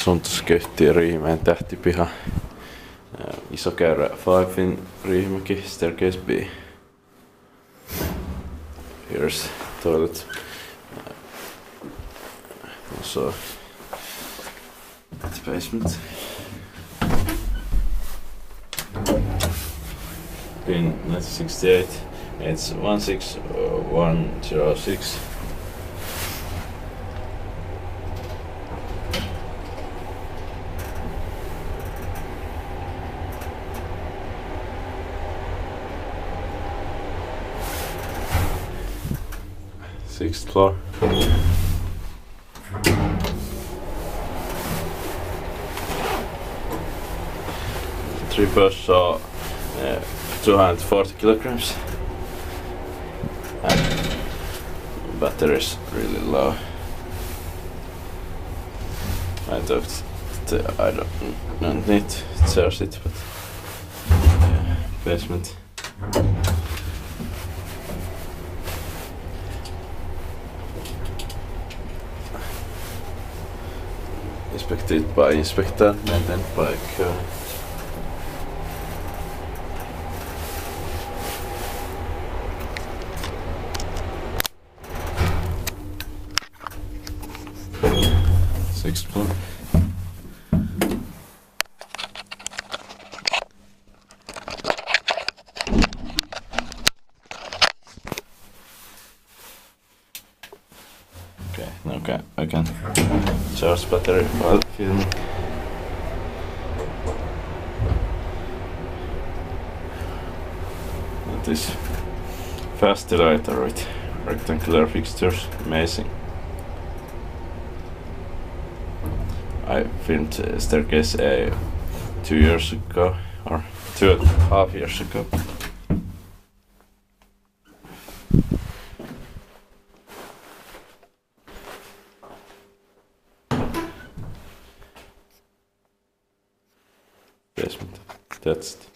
Suuntaskehtiä Riihimäen tähtipiha. Isokäyrä 5 in Riihimäki, staircase B. Here's toilet. Also the basement. In 1968, it's 16106. Sixth floor. Three bus saw 240 kilograms. And battery is really low. I thought I don't need to charge it, but yeah, basement. Inspected by inspector, maintained by Kone. Sixth floor. Okay, now I can charge battery while filming. This fast dilator with rectangular fixtures, amazing. I filmed staircase A 2 years ago, or 2.5 years ago. Basement. That's it.